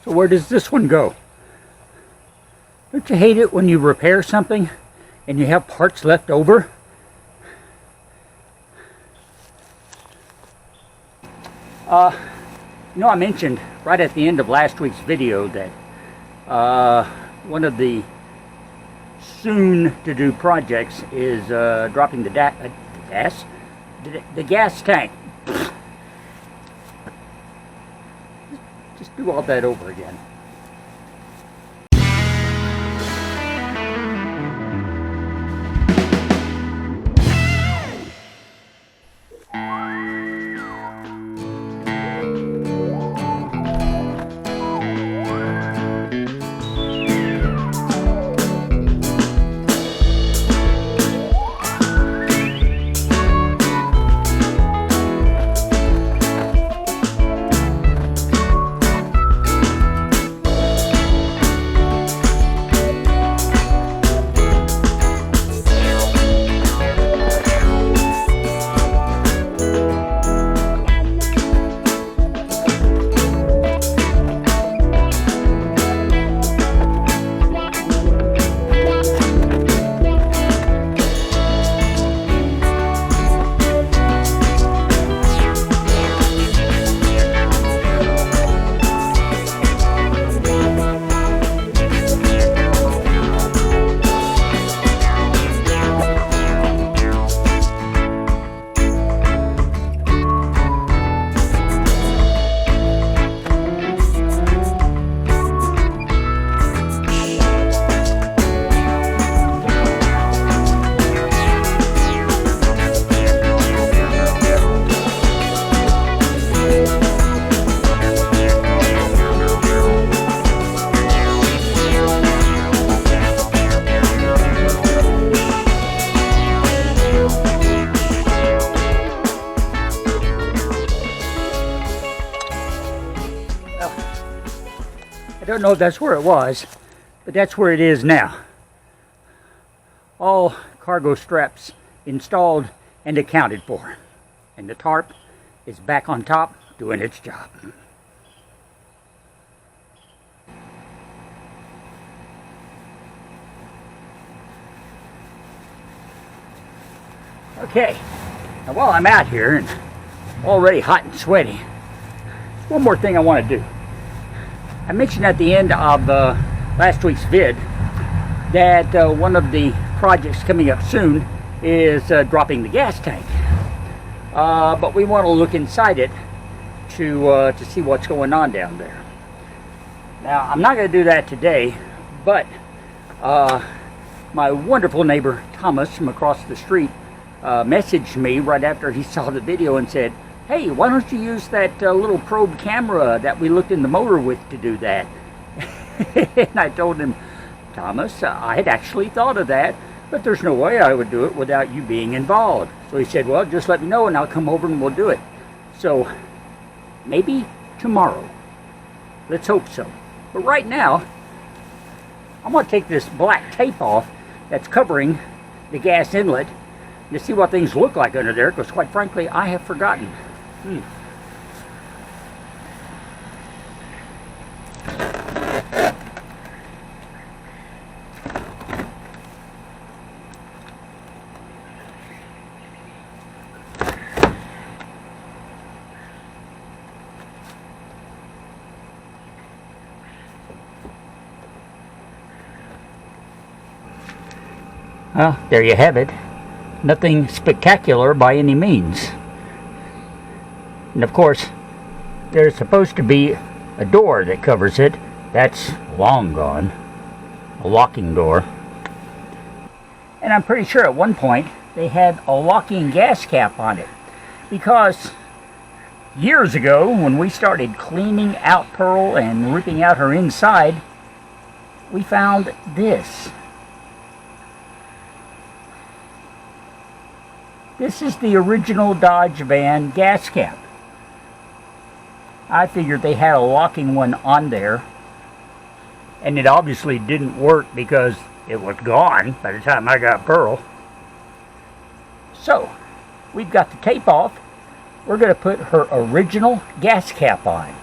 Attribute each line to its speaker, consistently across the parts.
Speaker 1: So where does this one go? Don't you hate it when you repair something and you have parts left over? You know, I mentioned right at the end of last week's video that one of the soon-to-do projects is dropping the gas tank. Just do all that over again. I don't know if that's where it was, but that's where it is now. All cargo straps installed and accounted for. And the tarp is back on top doing its job. Okay, now while I'm out here and already hot and sweaty, one more thing I want to do. I mentioned at the end of last week's vid that one of the projects coming up soon is dropping the gas tank. But we want to look inside it to see what's going on down there. Now, I'm not going to do that today, but my wonderful neighbor Thomas from across the street messaged me right after he saw the video and said, "Hey, why don't you use that little probe camera that we looked in the motor with to do that?" And I told him, "Thomas, I had actually thought of that, but there's no way I would do it without you being involved." So he said, "Well, just let me know and I'll come over and we'll do it." So maybe tomorrow. Let's hope so. But right now, I'm going to take this black tape off that's covering the gas inlet to see what things look like under there, because quite frankly, I have forgotten. Well, there you have it. Nothing spectacular by any means. And of course, there's supposed to be a door that covers it. That's long gone. A locking door. And I'm pretty sure at one point they had a locking gas cap on it. Because years ago, when we started cleaning out Pearl and ripping out her inside, we found this. This is the original Dodge van gas cap. I figured they had a locking one on there, and it obviously didn't work because it was gone by the time I got Pearl. So, we've got the tape off. We're going to put her original gas cap on.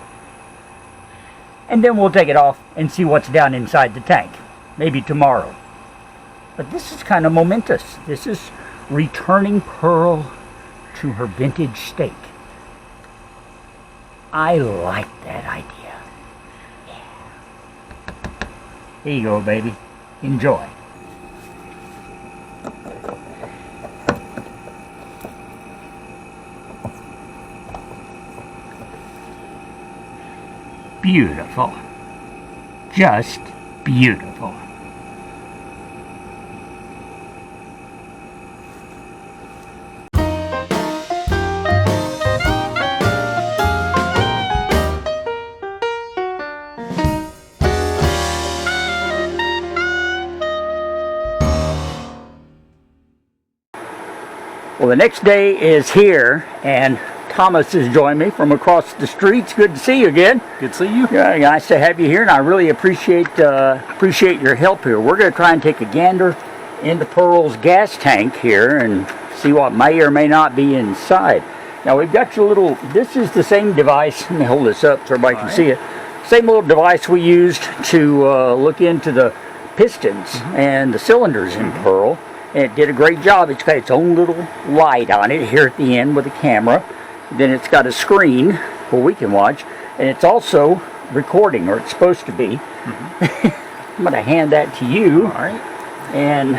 Speaker 1: and then we'll take it off and see what's down inside the tank. Maybe tomorrow. But this is kind of momentous. This is returning Pearl to her vintage state. I like that idea. Yeah. Here you go, baby. Enjoy. Beautiful. Just beautiful. Well, the next day is here, and Thomas has joined me from across the street. It's good to see you again.
Speaker 2: Good to see you.
Speaker 1: Yeah, nice to have you here, and I really appreciate your help here. We're going to try and take a gander into Pearl's gas tank here and see what may or may not be inside. Now, we've got your little, this is the same device. Let me hold this up so everybody can see it. Same little device we used to look into the pistons and the cylinders in Pearl. And it did a great job. It's got its own little light on it here at the end with a camera. Then it's got a screen where we can watch. And it's also recording, or it's supposed to be. I'm going to hand that to you.
Speaker 2: All right.
Speaker 1: And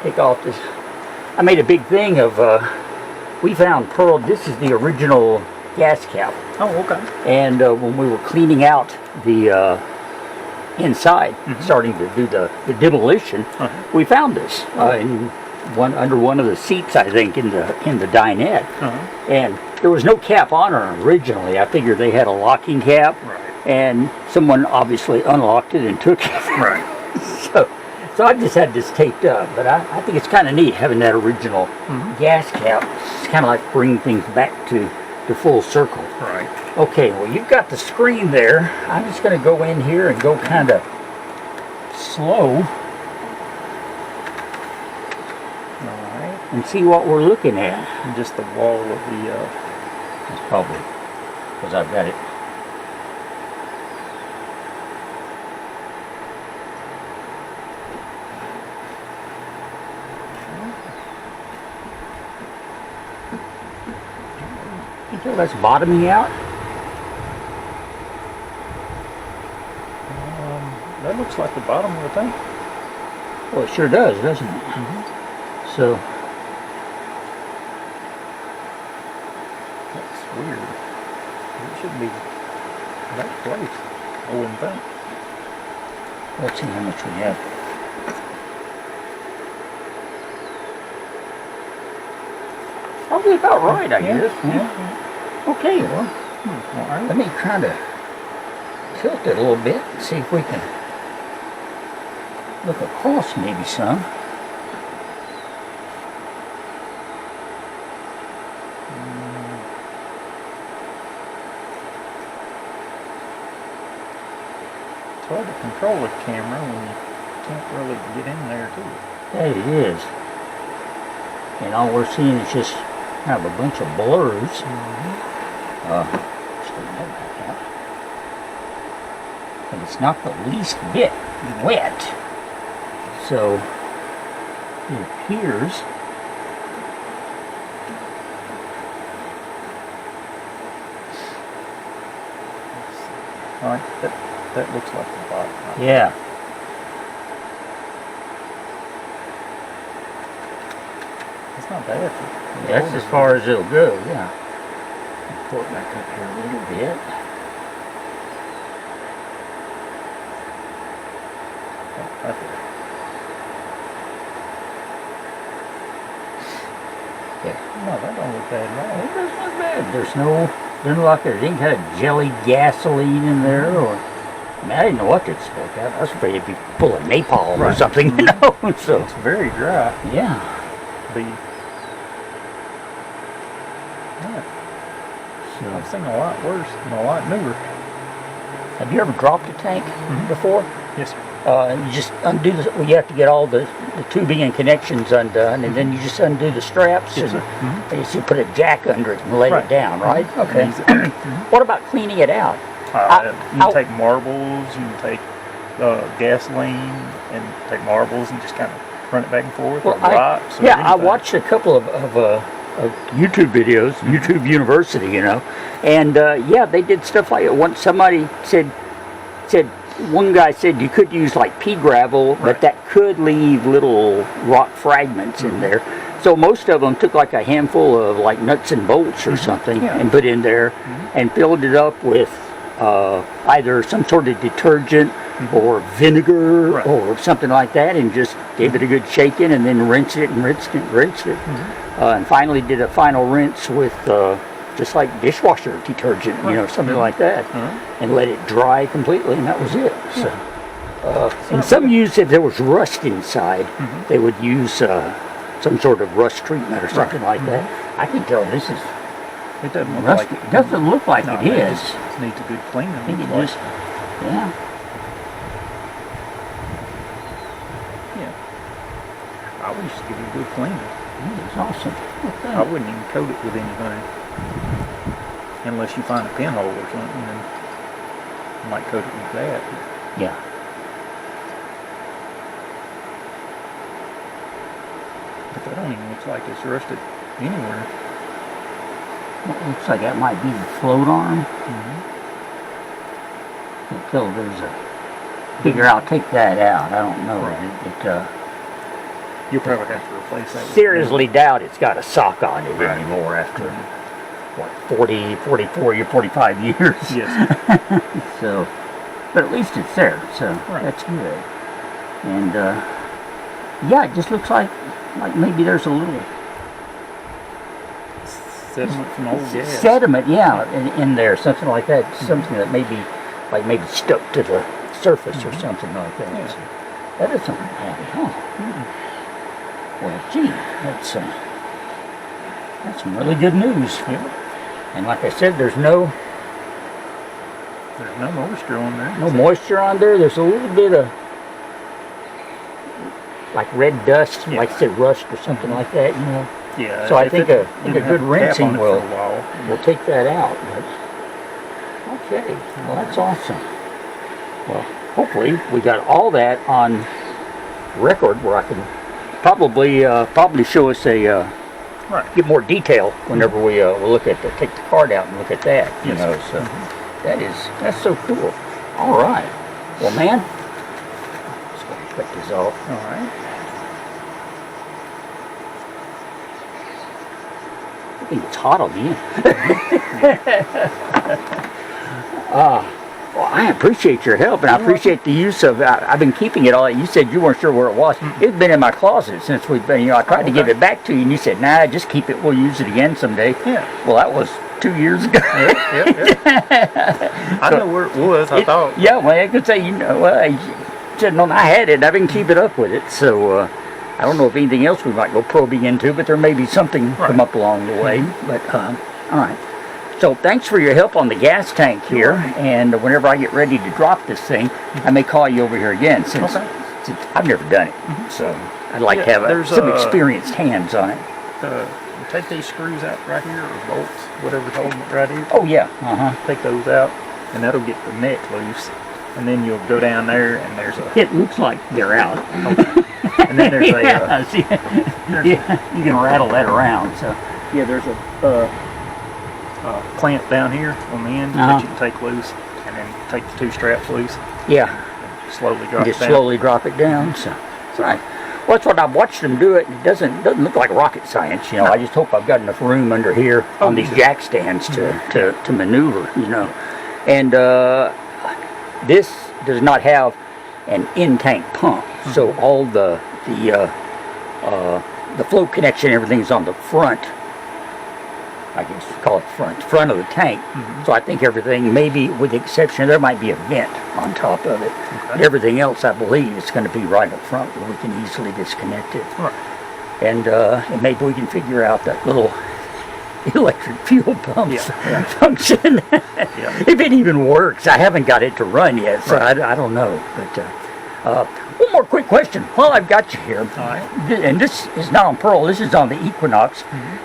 Speaker 1: take off this. I made a big thing of, we found Pearl, this is the original gas cap.
Speaker 2: Oh, okay.
Speaker 1: And when we were cleaning out the inside, starting to do the demolition, we found this under one of the seats, I think, in the dinette. And there was no cap on her originally. I figured they had a locking cap, and someone obviously unlocked it and took it. So I just had this taped up, but I think it's kind of neat having that original gas cap. It's kind of like bringing things back to full circle. Okay, well, you've got the screen there. I'm just going to go in here and go kind of slow. Alright, and see what we're looking at.
Speaker 2: And just the wall of the,
Speaker 1: that's probably because I've got it. You feel that's bottoming out?
Speaker 2: that looks like the bottom of the tank.
Speaker 1: Well, it sure does, doesn't it? So,
Speaker 2: that's weird. It should be that place, I wouldn't think.
Speaker 1: Let's see how much we have. Probably about right, I guess. Okay, well, all right. Let me try to tilt it a little bit and see if we can look across maybe some.
Speaker 2: It's hard to control the camera when you can't really get in there too.
Speaker 1: Yeah, it is. And all we're seeing is just kind of a bunch of blurs. And it's not the least bit wet. So it appears
Speaker 2: Alright, that looks like the bottom.
Speaker 1: yeah.
Speaker 2: It's not bad.
Speaker 1: That's as far as it'll go, yeah. Pull it back up here a little bit.
Speaker 2: No, that don't look bad at all.
Speaker 1: It doesn't look bad. Doesn't look like there's any kind of jelly gasoline in there, or I mean, I didn't know what to expect. I was afraid it'd be full of napalm or something, you know. So
Speaker 2: it's very dry.
Speaker 1: Yeah. So
Speaker 2: I've seen a lot worse and a lot newer.
Speaker 1: Have you ever dropped a tank before?
Speaker 2: Yes, sir.
Speaker 1: You just undo the. Well, you have to get all the tubing and connections undone, and then you just undo the straps,
Speaker 2: Yes,
Speaker 1: and
Speaker 2: sir.
Speaker 1: I guess you put a jack under it and let it down, right? Okay. What about cleaning it out?
Speaker 2: You can take marbles, you can take gasoline, and take marbles and just kind of run it back and forth.
Speaker 1: Well,
Speaker 2: or rocks. Or
Speaker 1: I
Speaker 2: anything.
Speaker 1: watched a couple of YouTube videos, YouTube University, you know, and yeah, they did stuff like it. Once somebody said one guy said you could use like pea gravel, but that could leave little rock fragments in there. So most of them took like a handful of like nuts and bolts or something and put in there and filled it up with either some sort of detergent or vinegar or something like that, and just gave it a good shaking, and then rinsed it and rinsed it and rinsed it. And finally did a final rinse with just like dishwasher detergent, you know, something like that, and let it dry completely, and that was it. So, and some used, if there was rust inside, they would use some sort of rust treatment or something like that. I can tell this is
Speaker 2: It doesn't look
Speaker 1: rusty.
Speaker 2: like
Speaker 1: It doesn't look like it is.
Speaker 2: It needs a good cleaning.
Speaker 1: I think it
Speaker 2: like.
Speaker 1: just, yeah.
Speaker 2: I would just give it a good cleaning.
Speaker 1: It's awesome. Okay.
Speaker 2: I wouldn't even coat it with anything. Unless you find a pinhole or something, then you might coat it with that.
Speaker 1: Yeah.
Speaker 2: But that don't even look like it's rusted anywhere.
Speaker 1: Well, it looks like that might be the float arm. Until there's a... Figure I'll take that out. I don't know.
Speaker 2: You'll probably have to replace that.
Speaker 1: Seriously doubt it's got a sock on it anymore after, what, 40, 44, 45 years.
Speaker 2: Yes.
Speaker 1: So, but at least it's there, so that's good. And, yeah, it just looks like maybe there's a little
Speaker 2: Sediment from old gas.
Speaker 1: sediment, in there, something like that. Something that maybe stuck to the surface or something like that.
Speaker 2: Yeah.
Speaker 1: So, that is something handy, huh? Well, gee, that's some really good news. And like I said, there's no
Speaker 2: moisture on there.
Speaker 1: no moisture on there. There's a little bit of like red dust, like I said, rust or something like that, you know.
Speaker 2: Yeah.
Speaker 1: So I think a good rinsing will take that out. But, okay, well that's awesome. Well, hopefully we got all that on record where I can probably show us get more detail whenever we'll look at take the card out and look at that, you know. So that's so cool. All right, well, man, let's go cut this off.
Speaker 2: All right.
Speaker 1: I think it's hot on the end. Well, I appreciate your help, and I appreciate the use of. I've been keeping it all. You said you weren't sure where it was. It's been in my closet since we've been. You know, I tried to give it back to you, and you said, "Nah, just keep it. We'll use it again someday."
Speaker 2: Yeah.
Speaker 1: Well, that was 2 years ago.
Speaker 2: I know where it was. I thought.
Speaker 1: Yeah, well, I could say, you know, well, I should have known I had it. I've been keeping up with it, so I don't know if anything else we might go probing into, but there may be something come up along the way. But all right. So thanks for your help on the gas tank here, and whenever I get ready to drop this thing, I may call you over here again since I've never done it. So I'd like to have some experienced hands on it.
Speaker 2: Take these screws out right here, or bolts, whatever's holding it right here.
Speaker 1: Oh yeah,
Speaker 2: Take those out, and that'll get the neck loose. And then you'll go down there, and there's a...
Speaker 1: It looks like they're out.
Speaker 2: And then there's a...
Speaker 1: you can rattle that around. So
Speaker 2: yeah, there's a clamp down here on the end that you can take loose, and then take the two straps loose.
Speaker 1: Yeah.
Speaker 2: Slowly drop it down.
Speaker 1: Slowly drop it down. So right. Well, that's what I've watched them do it. It doesn't look like rocket science, you know. I just hope I've got enough room under here on these jack stands to maneuver, you know. And this does not have an in-tank pump, so all the float connection, everything's on the front. I guess you call it front of the tank. So I think everything, maybe with the exception, there might be a vent on top of it. But everything else, I believe, is going to be right up front where we can easily disconnect it. And maybe we can figure out that little electric fuel pump function. If it even works. I haven't got it to run yet, so I don't know. But One more quick question while I've got you here.
Speaker 2: All right.
Speaker 1: And this is not on Pearl, this is on the Equinox.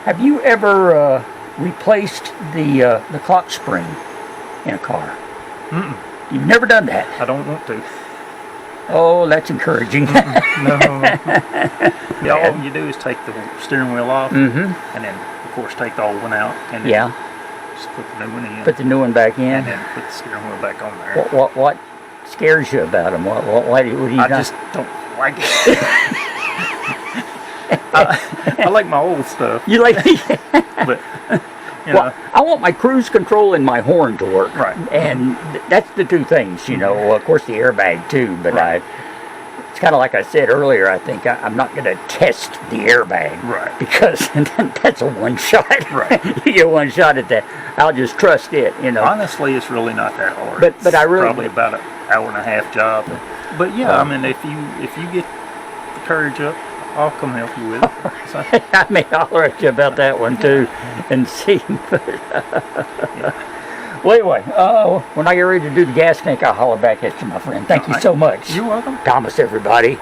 Speaker 1: Have you ever replaced the clock spring in a car? You've never done that?
Speaker 2: I don't want to.
Speaker 1: Oh, that's encouraging.
Speaker 2: No. Yeah, all you do is take the steering wheel off, and then, of course, take the old one out, and then just put the new one in.
Speaker 1: Put the new one back in.
Speaker 2: And then put the steering wheel back on there.
Speaker 1: What scares you about them? What do you
Speaker 2: I just don't like it. I like my old stuff.
Speaker 1: You like?
Speaker 2: But you know.
Speaker 1: I want my cruise control and my horn to work.
Speaker 2: Right.
Speaker 1: And that's the two things, you know. Well, of course, the airbag too. But it's kind of like I said earlier. I think I'm not going to test the airbag.
Speaker 2: Right.
Speaker 1: Because that's a one shot.
Speaker 2: Right.
Speaker 1: You get one shot at that. I'll just trust it. You know.
Speaker 2: Honestly, it's really not that hard.
Speaker 1: But I really
Speaker 2: probably about an hour and a half job. But yeah, I mean, if you get the courage up, I'll come help you with it. So.
Speaker 1: I may holler at you about that one too, and see. Well, anyway, when I get ready to do the gas tank, I'll holler back at you, my friend. Thank you so much.
Speaker 2: You're welcome.
Speaker 1: Thomas, everybody.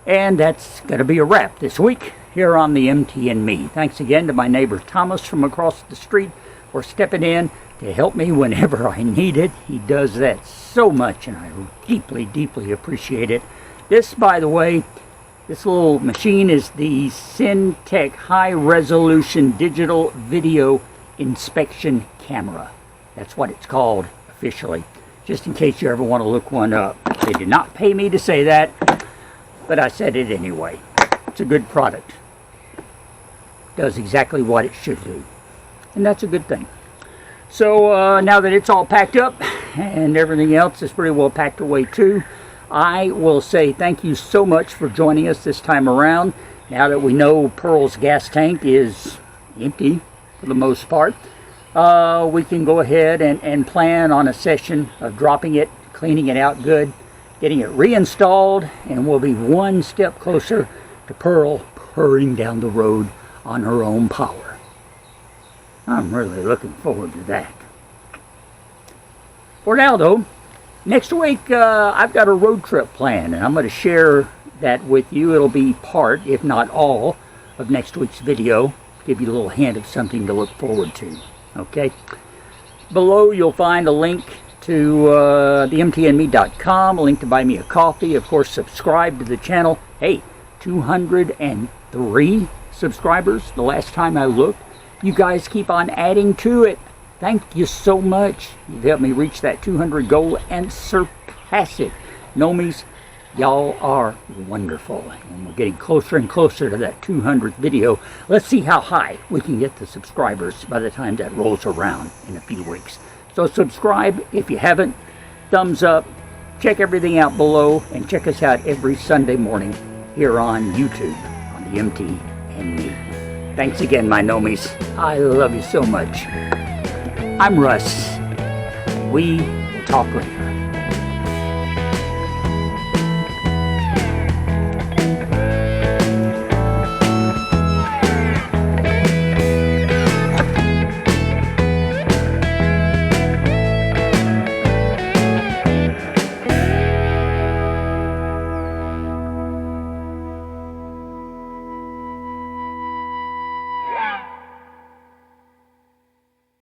Speaker 1: And that's going to be a wrap this week here on the MT and Me. Thanks again to my neighbor Thomas from across the street for stepping in to help me whenever I need it. He does that so much, and I deeply, deeply appreciate it. This, by the way, this little machine is the Syntec High Resolution Digital Video Inspection Camera. That's what it's called officially, just in case you ever want to look one up. They did not pay me to say that, but I said it anyway. It's a good product. Does exactly what it should do, and that's a good thing. So now that it's all packed up and everything else is pretty well packed away too, I will say thank you so much for joining us this time around. Now that we know Pearl's gas tank is empty for the most part, we can go ahead and plan on a session of dropping it, cleaning it out good, getting it reinstalled, and we'll be one step closer to Pearl purring down the road on her own power. I'm really looking forward to that. For now though, next week, I've got a road trip planned, and I'm going to share that with you. It'll be part, if not all, of next week's video. Give you a little hint of something to look forward to. Okay? Below, you'll find a link to themtandme.com, a link to buy me a coffee. Of course, subscribe to the channel. Hey, 203 subscribers the last time I looked. You guys keep on adding to it. Thank you so much. You've helped me reach that 200 goal and surpass it. Nomies, y'all are wonderful. And we're getting closer and closer to that 200th video. Let's see how high we can get the subscribers by the time that rolls around in a few weeks. So subscribe if you haven't. Thumbs up. Check everything out below. And check us out every Sunday morning here on YouTube on the MT and Me. Thanks again, my Nomies. I love you so much. I'm Russ. We will talk later.